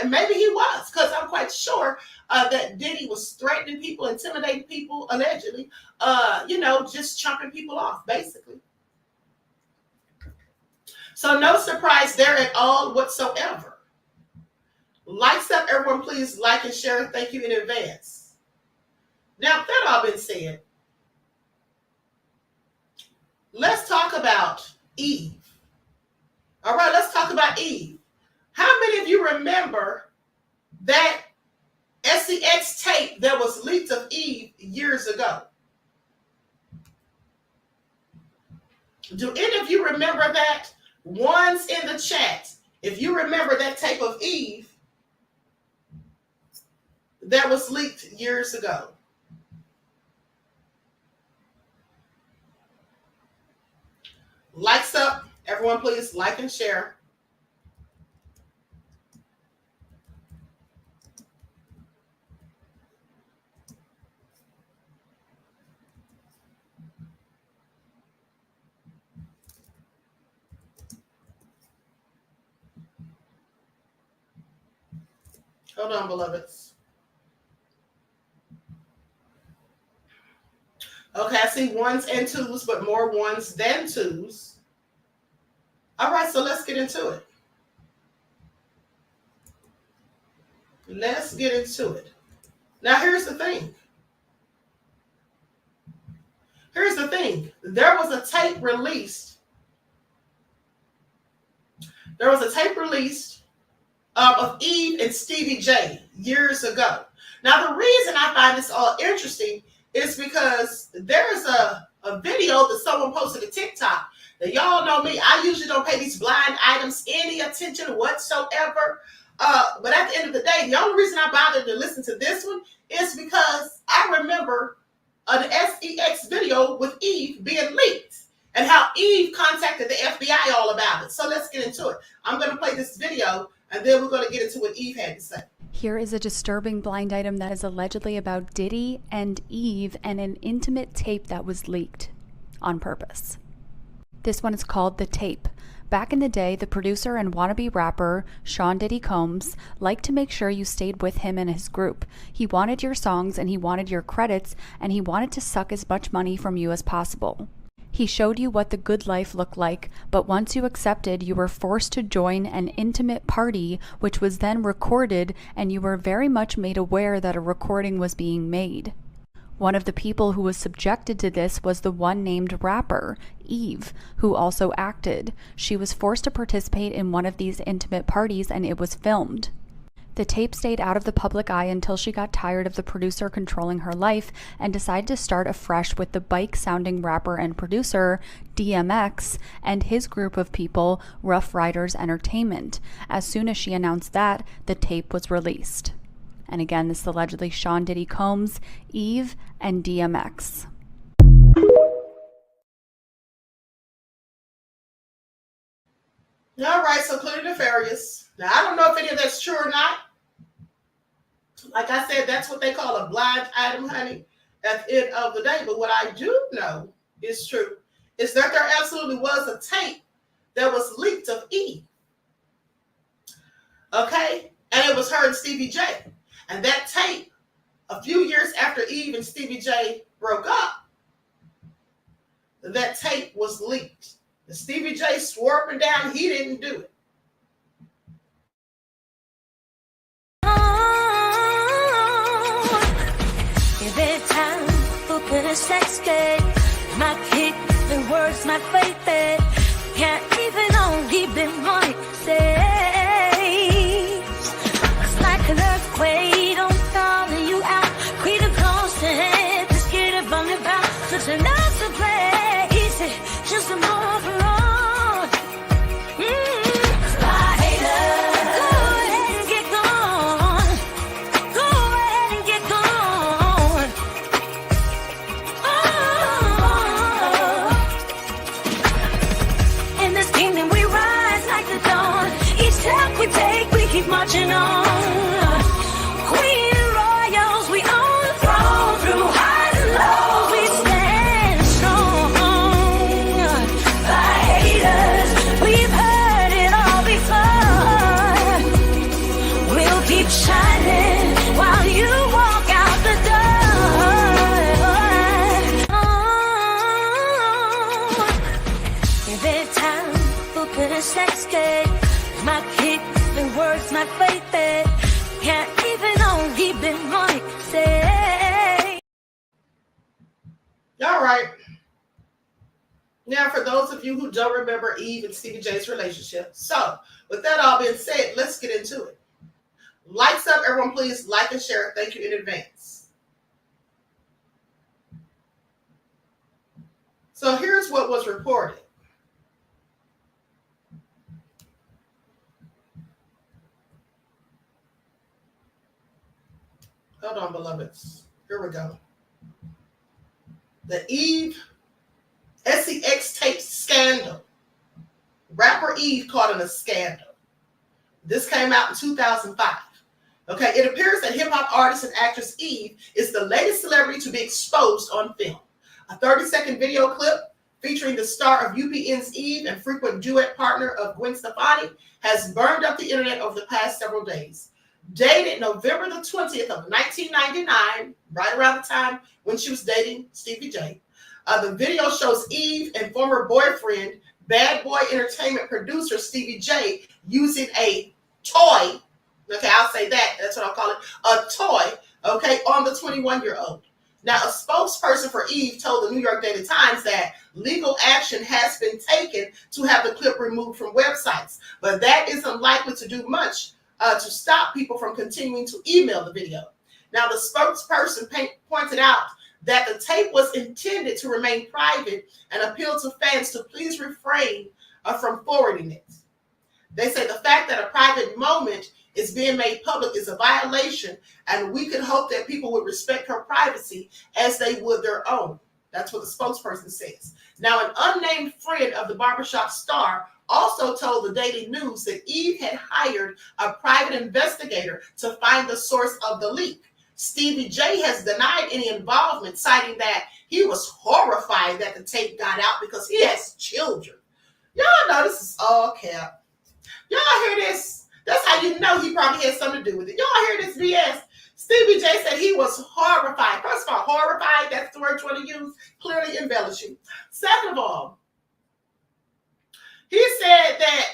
S7: And maybe he was, because I'm quite sure that Diddy was threatening people, intimidating people, allegedly, just chumping people off, basically. So no surprise there at all whatsoever. Likes up, everyone, please like and share. Thank you in advance. Now, that all been said, let's talk about Eve. All right, let's talk about Eve. How many of you remember that SEX tape that was leaked of Eve years ago? Do any of you remember that? Ones in the chat, if you remember that tape of Eve that was leaked years ago. Likes up, everyone, please like and share. Hold on, beloveds. Okay, I see 1s and 2s, but more 1s than 2s. All right, so let's get into it. Let's get into it. Now, here's the thing. Here's the thing. There was a tape released. Of Eve and Stevie J years ago. Now, the reason I find this all interesting is because there is a video that someone posted to TikTok. Now, y'all know me. I usually don't pay these blind items any attention whatsoever. But at the end of the day, the only reason I bothered to listen to this one is because I remember the SEX video with Eve being leaked and how Eve contacted the FBI all about it. So let's get into it. I'm going to play this video, and then we're going to get into what Eve had to say.
S8: Here is a disturbing blind item that is allegedly about Diddy and Eve and an intimate tape that was leaked on purpose. This one is called The Tape. Back in the day, the producer and wannabe rapper Sean Diddy Combs liked to make sure you stayed with him and his group. He wanted your songs and he wanted your credits, and he wanted to suck as much money from you as possible. He showed you what the good life looked like, but once you accepted, you were forced to join an intimate party, which was then recorded, and you were very much made aware that a recording was being made. One of the people who was subjected to this was the one named rapper, Eve, who also acted. She was forced to participate in one of these intimate parties, and it was filmed. The tape stayed out of the public eye until she got tired of the producer controlling her life and decided to start afresh with the bike-sounding rapper and producer, DMX, and his group of people, Rough Riders Entertainment. As soon as she announced that, the tape was released. And again, this is allegedly Sean Diddy Combs, Eve, and DMX.
S7: All right, so clearly nefarious. Now, I don't know if any of that's true or not. Like I said, that's what they call a blind item, honey, at the end of the day. But what I do know is true is that there absolutely was a tape that was leaked of Eve. Okay? And it was her and Stevie J. And that tape, a few years after Eve and Stevie J broke up, that tape was leaked. And Stevie J swore up and down he didn't do it.
S9: Every time open a sex day, my kick the words my baby can't even only be money says. It's like an earthquake, don't calling you out. Quit a close and just get it from the back. Such enough to play easy, just a more for all. marching on. Queen royals, we on the throne. Through highs and lows, we stand strong. By haters, we've heard it all before. We'll keep shining while you walk out the door. Every time open a sex tape, my kicks and words, my faith that can't even on deep in my say.
S7: All right. Now, for those of you who don't remember Eve and Stevie J's relationship, so with that all being said, let's get into it. Lights up, everyone, please like and share. Thank you in advance. So here's what was reported. Hold on, beloveds. Here we go. The Eve SEX tape scandal. Rapper Eve caught in a scandal. This came out in 2005. Okay, it appears that hip-hop artist and actress Eve is the latest celebrity to be exposed on film. A 30-second video clip featuring the star of UPN's Eve and frequent duet partner of Gwen Stefani has burned up the internet over the past several days. Dated November the 20th of 1999, right around the time when she was dating Stevie J. The video shows Eve and former boyfriend, Bad Boy Entertainment producer Stevie J, using a toy. Okay, I'll say that. That's what I'll call it. A toy, okay, on the 21-year-old. Now, a spokesperson for Eve told the New York Daily Times that legal action has been taken to have the clip removed from websites, but that isn't likely to do much to stop people from continuing to email the video. Now, the spokesperson pointed out that the tape was intended to remain private and appealed to fans to please refrain from forwarding it. They say the fact that a private moment is being made public is a violation, and we could hope that people would respect her privacy as they would their own. That's what the spokesperson says. Now, an unnamed friend of the barbershop star also told the Daily News that Eve had hired a private investigator to find the source of the leak. Stevie J has denied any involvement, citing that he was horrified that the tape got out because he has children. Y'all know this is all cap. Y'all hear this? That's how you know he probably had something to do with it. Y'all hear this BS? Stevie J said he was horrified. First of all, horrified, that's the word you want to use, clearly embellishing. Second of all, he said that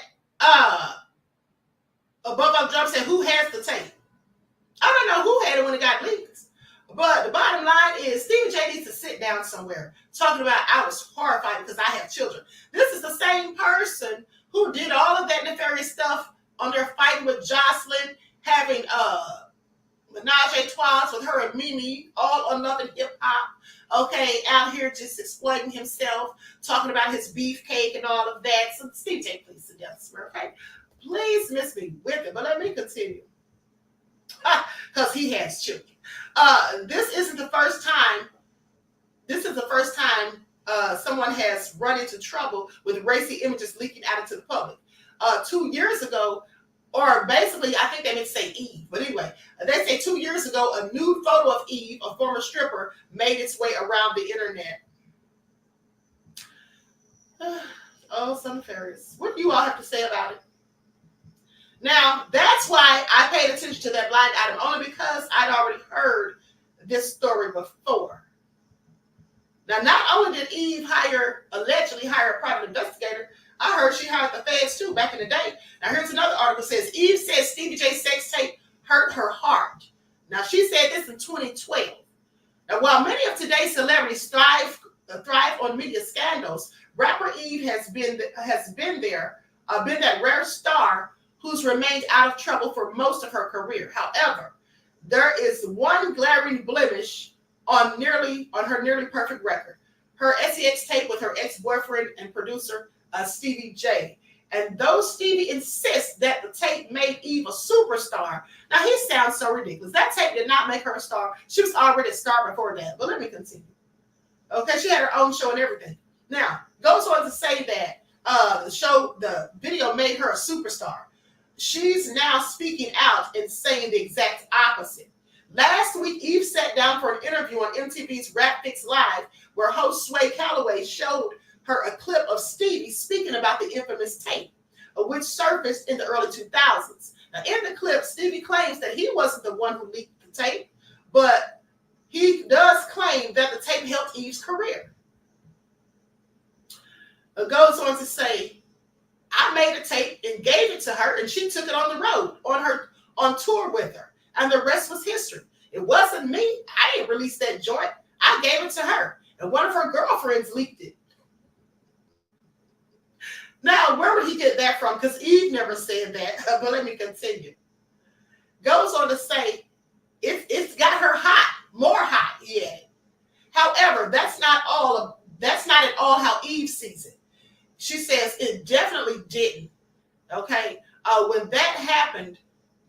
S7: Above All Jump said, who has the tape? I don't know who had it when it got leaked. But the bottom line is Stevie J needs to sit down somewhere talking about I was horrified because I have children. This is the same person who did all of that nefarious stuff on their fighting with Jocelyn, having menage a trois with her and Mimi, all or nothing hip hop. Okay, out here just exploiting himself, talking about his beefcake and all of that. So Stevie J, please sit down somewhere, okay? Please miss me with it, but let me continue. Because he has children. This isn't the first time. This is the first time someone has run into trouble with racy images leaking out into the public. 2 years ago, or basically, I think they meant to say Eve, but anyway, they say 2 years ago, a nude photo of Eve, a former stripper, made its way around the internet. Oh, some nefarious. What do you all have to say about it? Now, that's why I paid attention to that blind item, only because I'd already heard this story before. Now, not only did Eve allegedly hire a private investigator, I heard she hired the feds too back in the day. Now, here's another article that says, Eve says Stevie J's sex tape hurt her heart. Now, she said this in 2012. Now, while many of today's celebrities thrive on media scandals, rapper Eve has been that rare star who's remained out of trouble for most of her career. However, there is one glaring blemish on her nearly perfect record. Her SEX tape with her ex-boyfriend and producer, Stevie J. And though Stevie insists that the tape made Eve a superstar, now he sounds so ridiculous. That tape did not make her a star. She was already a star before that. But let me continue. Okay, she had her own show and everything. Now, goes on to say that the video made her a superstar. she's now speaking out and saying the exact opposite. Last week, Eve sat down for an interview on MTV's Rap Fix Live, where host Sway Calloway showed her a clip of Stevie speaking about the infamous tape, which surfaced in the early 2000s. Now, in the clip, Stevie claims that he wasn't the one who leaked the tape, but he does claim that the tape helped Eve's career. It goes on to say, I made a tape and gave it to her, and she took it on the road on tour with her, and the rest was history. It wasn't me. I didn't release that joint. I gave it to her, and one of her girlfriends leaked it. Now, where would he get that from? Because Eve never said that, but let me continue. Goes on to say, it's got her hot, more hot, he added. However, that's not at all how Eve sees it. She says it definitely didn't. Okay, when that happened,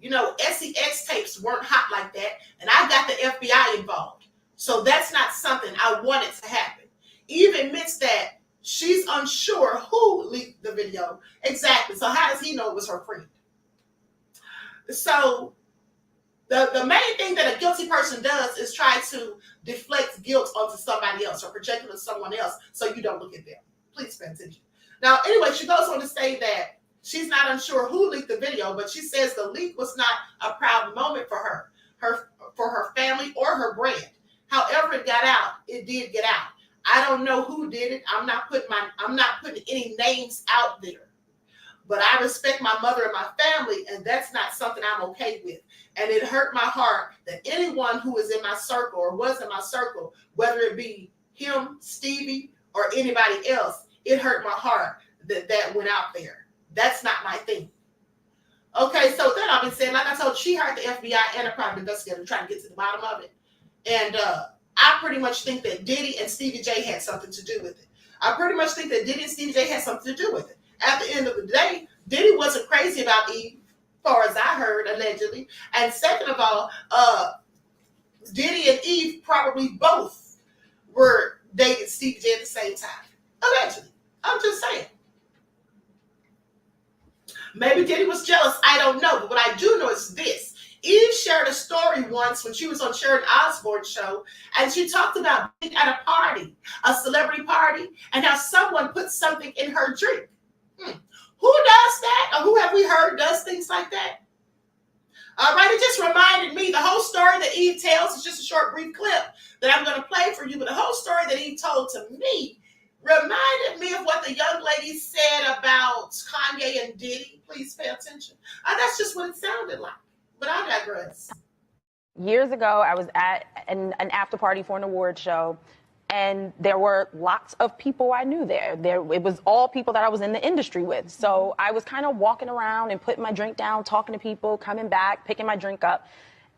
S7: SEX tapes weren't hot like that, and I got the FBI involved. So that's not something I wanted to happen. Eve admits that she's unsure who leaked the video exactly. So how does he know it was her friend? So the main thing that a guilty person does is try to deflect guilt onto somebody else or project it to someone else so you don't look at them. Please pay attention. Now, anyway, she goes on to say that she's not unsure who leaked the video, but she says the leak was not a proud moment for her family, or her brand. However it got out, it did get out. I don't know who did it. I'm not putting any names out there. But I respect my mother and my family, and that's not something I'm okay with. And it hurt my heart that anyone who is in my circle or was in my circle, whether it be him, Stevie, or anybody else, it hurt my heart that went out there. That's not my thing. Okay, so then I've been saying, like I told you, she hired the FBI and a private investigator trying to get to the bottom of it. And I pretty much think that Diddy and Stevie J had something to do with it. I pretty much think that Diddy and Stevie J had something to do with it. At the end of the day, Diddy wasn't crazy about Eve, as far as I heard, allegedly. And second of all, Diddy and Eve probably both were dating Stevie J at the same time. Allegedly. I'm just saying. Maybe Diddy was jealous. I don't know. But what I do know is this. Eve shared a story once when she was on Sharon Osbourne's show, and she talked about being at a party, a celebrity party, and how someone put something in her drink. Who does that? Or who have we heard does things like that? All right, it just reminded me, the whole story that Eve tells is just a short, brief clip that I'm going to play for you, but the whole story that Eve told to me reminded me of what the young lady said about Kanye and Diddy. Please pay attention. That's just what it sounded like, but I digress.
S10: Years ago, I was at an after party for an award show, and there were lots of people I knew there. It was all people that I was in the industry with. So I was kind of walking around and putting my drink down, talking to people, coming back, picking my drink up.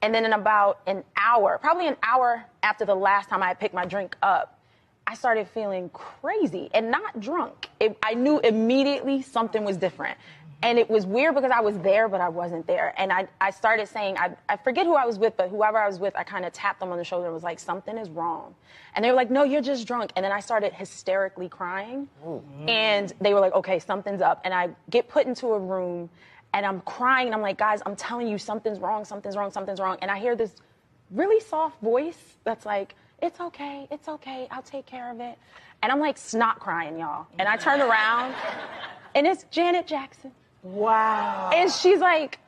S10: And then in about an hour, probably an hour after the last time I had picked my drink up, I started feeling crazy and not drunk. I knew immediately something was different. And it was weird because I was there, but I wasn't there. And I started saying, I forget who I was with, but whoever I was with, I kind of tapped them on the shoulder and was like, something is wrong. And they were like, no, you're just drunk. And then I started hysterically crying. And they were like, okay, something's up. And I get put into a room and I'm crying. And I'm like, guys, I'm telling you, something's wrong, something's wrong, something's wrong. And I hear this really soft voice that's like, it's okay, I'll take care of it. And I'm like snot crying, y'all. And I turn around and it's Janet Jackson.
S11: Wow.
S10: And she's like,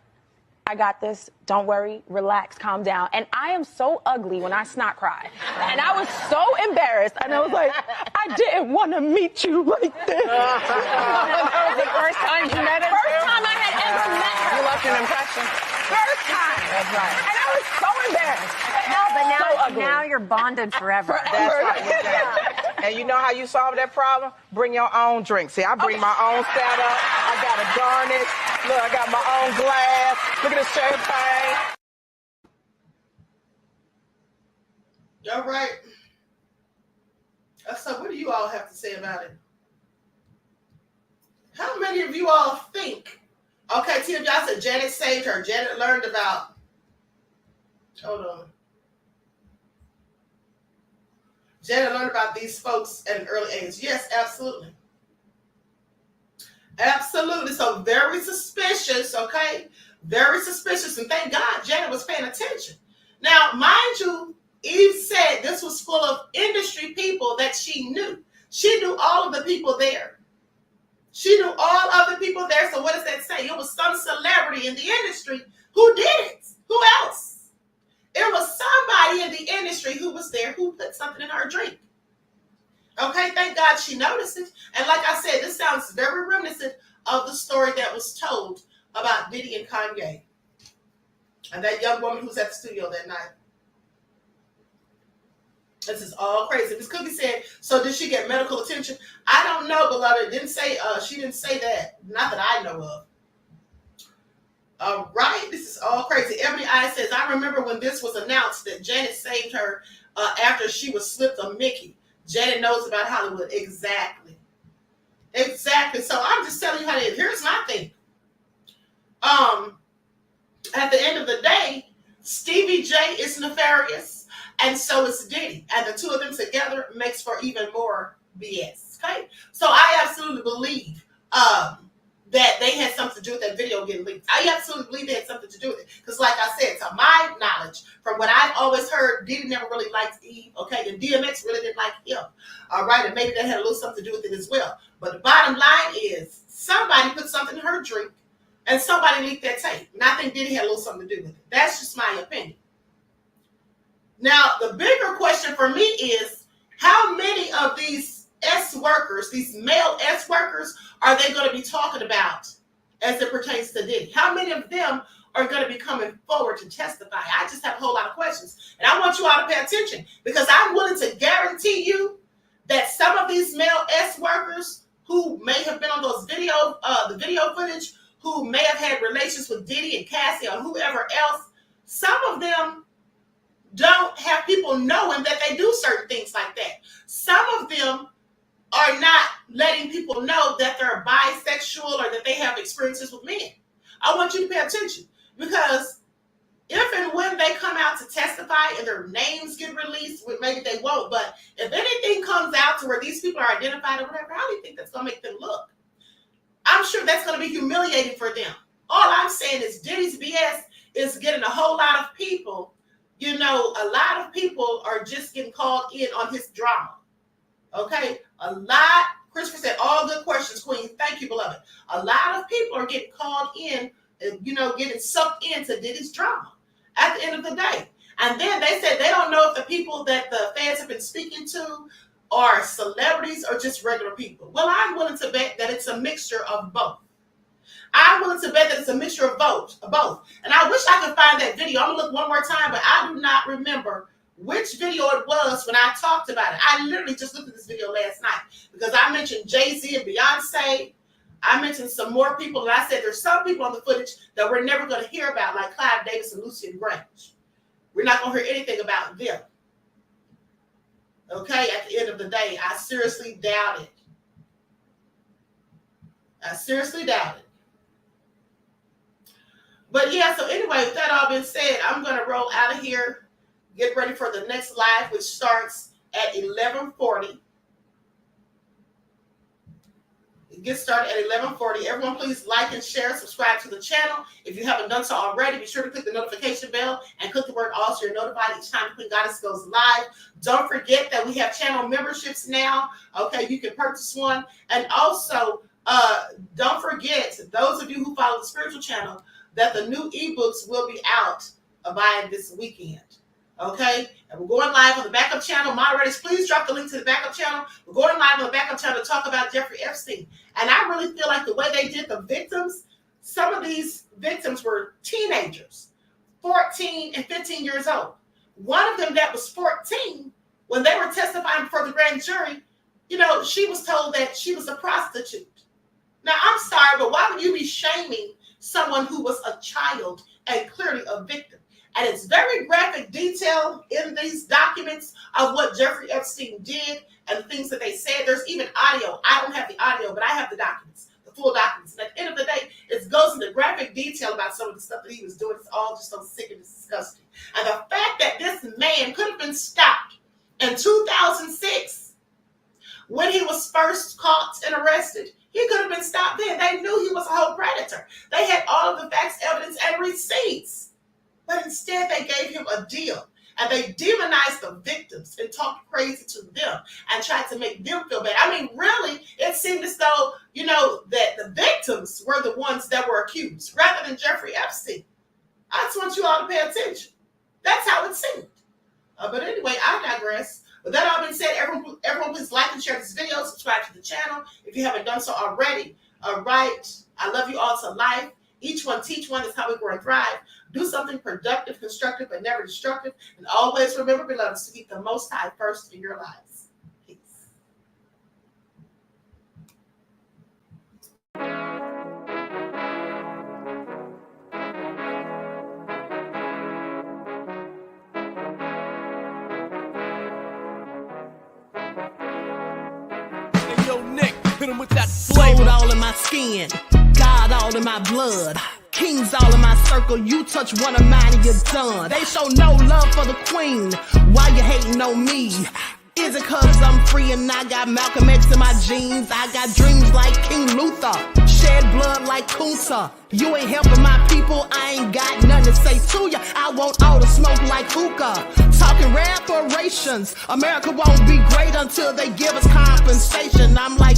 S10: I got this. Don't worry. Relax. Calm down. And I am so ugly when I snot cry. And I was so embarrassed. And I was like, I didn't want to meet you like this.
S11: That was the first time you met her?
S10: First time I had ever met her.
S11: You left an impression?
S10: First time.
S11: That's right.
S10: And I was so embarrassed.
S12: But now you're bonded forever.
S11: That's right. And you know how you solve that problem? Bring your own drink. See, I bring my own setup. I got a garnish. Look, I got my own glass. Look at the champagne.
S7: All right. So what do you all have to say about it? How many of you all think? Okay, Tim, y'all said Janet saved her. Janet learned about. Hold on. Janet learned about these folks at an early age. Yes, absolutely. Absolutely. So very suspicious, okay? Very suspicious. And thank God Janet was paying attention. Now, mind you, Eve said this was full of industry people that she knew. She knew all of the people there. She knew all of the people there. So what does that say? It was some celebrity in the industry who did it. Who else? It was somebody in the industry who was there who put something in her drink. Okay, thank God she noticed it. And like I said, this sounds very reminiscent of the story that was told about Diddy and Kanye. And that young woman who was at the studio that night. This is all crazy. Miss Cookie said, so did she get medical attention? I don't know, beloved. Didn't say she didn't say that. Not that I know of. All right, this is all crazy. Ebony Eye says, I remember when this was announced that Janet saved her after she was slipped a Mickey. Janet knows about Hollywood. Exactly. Exactly. So I'm just telling you how it is. Here's my thing. At the end of the day, Stevie J is nefarious, and so is Diddy. And the two of them together makes for even more BS. Okay? So I absolutely believe that they had something to do with that video getting leaked. I absolutely believe they had something to do with it. Because like I said, to my knowledge, from what I've always heard, Diddy never really liked Eve, okay? And DMX really didn't like him, all right? And maybe that had a little something to do with it as well. But the bottom line is somebody put something in her drink and somebody leaked that tape. And I think Diddy had a little something to do with it. That's just my opinion. Now, the bigger question for me is how many of these S workers, these male S workers, are they going to be talking about as it pertains to Diddy? How many of them are going to be coming forward to testify? I just have a whole lot of questions. And I want you all to pay attention because I'm willing to guarantee you that some of these male S workers who may have been on those the video footage, who may have had relations with Diddy and Cassie or whoever else, some of them don't have people knowing that they do certain things like that. Some of them are not letting people know that they're bisexual or that they have experiences with men. I want you to pay attention because if and when they come out to testify and their names get released, maybe they won't, but if anything comes out to where these people are identified or whatever, how do you think that's going to make them look? I'm sure that's going to be humiliating for them. All I'm saying is Diddy's BS is getting a whole lot of people, a lot of people are just getting called in on his drama. Okay, a lot. Christopher said, all good questions, Queen. Thank you, beloved. A lot of people are getting called in, getting sucked into Diddy's drama at the end of the day. And then they said they don't know if the people that the fans have been speaking to are celebrities or just regular people. Well, I'm willing to bet that it's a mixture of both. I'm willing to bet that it's a mixture of both. And I wish I could find that video. I'm going to look one more time, but I do not remember which video it was when I talked about it. I literally just looked at this video last night because I mentioned Jay-Z and Beyonce. I mentioned some more people, and I said there's some people on the footage that we're never going to hear about, like Clive Davis and Lucien Grange. We're not going to hear anything about them. Okay, at the end of the day, I seriously doubt it. I seriously doubt it. But yeah, so anyway, with that all being said, I'm going to roll out of here. Get ready for the next live, which starts at 11:40. It gets started at 11:40. Everyone, please like and share, subscribe to the channel. If you haven't done so already, be sure to click the notification bell and click the word all so you're notified each time Queen Goddess goes live. Don't forget that we have channel memberships now. Okay, you can purchase one. And also, don't forget, those of you who follow the spiritual channel, that the new ebooks will be out by this weekend. Okay, and we're going live on the backup channel. Moderators, please drop the link to the backup channel. We're going live on the backup channel to talk about Jeffrey Epstein. And I really feel like the way they did the victims, some of these victims were teenagers, 14 and 15 years old. One of them that was 14, when they were testifying before the grand jury, she was told that she was a prostitute. Now, I'm sorry, but why would you be shaming someone who was a child and clearly a victim? And it's very graphic detail in these documents of what Jeffrey Epstein did and the things that they said. There's even audio. I don't have the audio, but I have the documents, the full documents. And at the end of the day, it goes into graphic detail about some of the stuff that he was doing. It's all just so sick and disgusting. And the fact that this man could have been stopped in 2006 when he was first caught and arrested, he could have been stopped then. They knew he was a whole predator. They had all of the facts, evidence, and receipts. But instead, they gave him a deal. And they demonized the victims and talked crazy to them and tried to make them feel bad. I mean, really, it seemed as though, that the victims were the ones that were accused rather than Jeffrey Epstein. I just want you all to pay attention. That's how it seemed. But anyway, I digress. With that all being said, everyone please like and share this video. Subscribe to the channel if you haven't done so already. All right. I love you all to life. Each one teach one is how we grow and thrive. Do something productive, constructive, but never destructive. And always remember, beloved, to keep the Most High first in your lives. Peace.
S13: Hey, yo, Nick, hit him with that flavor.
S6: Gold all in my skin, God all in my blood. Kings all in my circle, you touch one of mine and you're done. They show no love for the queen, why you hating on me? Is it cause I'm free and I got Malcolm X in my jeans? I got dreams like King Luther, shed blood like Kunta. You ain't helping my people, I ain't got nothing to say to ya. I want all the smoke like hookah. Talking reparations, America won't be great until they give us compensation. I'm like,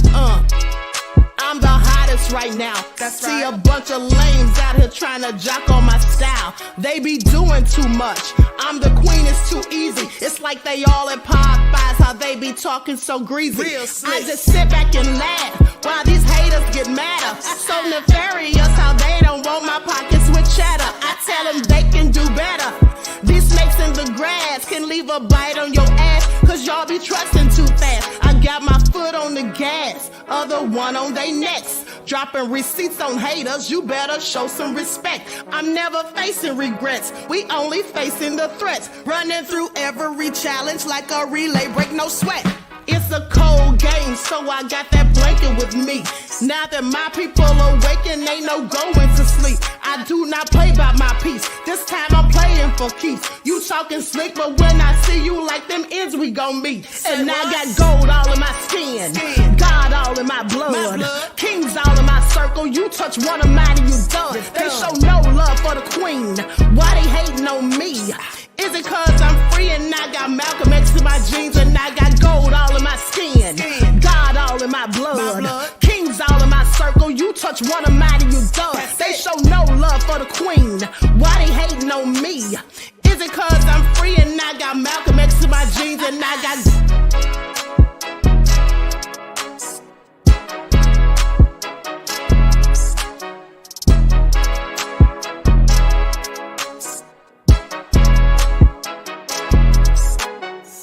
S6: I'm the hottest right now.
S7: That's
S6: See
S7: right.
S6: a bunch of lames out here trying to jock on my style. They be doing too much. I'm the queen, it's too easy. It's like they all at Popeyes, how they be talking so greasy.
S7: Real slick.
S6: I just sit back and laugh while these haters get madder. So nefarious how they don't want my pockets with cheddar. I tell them they can do better. These snakes in the grass can leave a bite on your ass, cause y'all be trusting too fast. I got my foot on the gas, other one on they necks. Dropping receipts on haters, you better show some respect. I'm never facing regrets, we only facing the threats. Running through every challenge like a relay, break no sweat. It's a cold game, so I got that blanket with me. Now that my people awaken, ain't no going to sleep. I do not play by my piece, this time I'm playing for keeps. You talking slick, but when I see you like them ends, we gon' meet. And I got gold all in my skin, God all in my blood. Kings all in my circle, you touch one of mine and you done. They show no love for the queen, why they hating on me? Is it cause I'm free and I got Malcolm X in my jeans and I got gold all in my skin, God all in my blood. Kings all in my circle, you touch one of mine and you done. They show no love for the queen,